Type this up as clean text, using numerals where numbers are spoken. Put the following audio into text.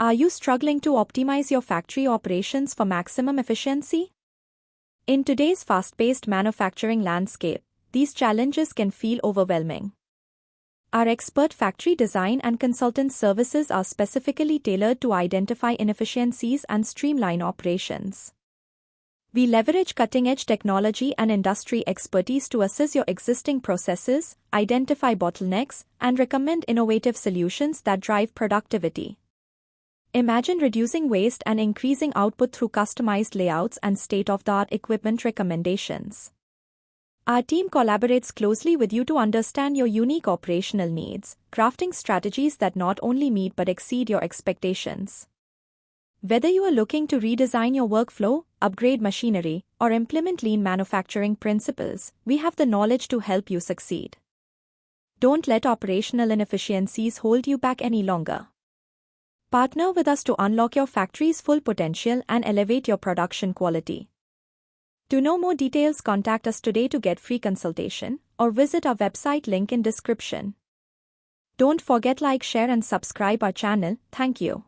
Are you struggling to optimize your factory operations for maximum efficiency? In today's fast-paced manufacturing landscape, these challenges can feel overwhelming. Our expert factory design and consultant services are specifically tailored to identify inefficiencies and streamline operations. We leverage cutting-edge technology and industry expertise to assess your existing processes, identify bottlenecks, and recommend innovative solutions that drive productivity. Imagine reducing waste and increasing output through customized layouts and state-of-the-art equipment recommendations. Our team collaborates closely with you to understand your unique operational needs, crafting strategies that not only meet but exceed your expectations. Whether you are looking to redesign your workflow, upgrade machinery, or implement lean manufacturing principles, we have the knowledge to help you succeed. Don't let operational inefficiencies hold you back any longer. Partner with us to unlock your factory's full potential and elevate your production quality. To know more details, contact us today to get free consultation or visit our website link in description. Don't forget like, share and subscribe our channel. Thank you.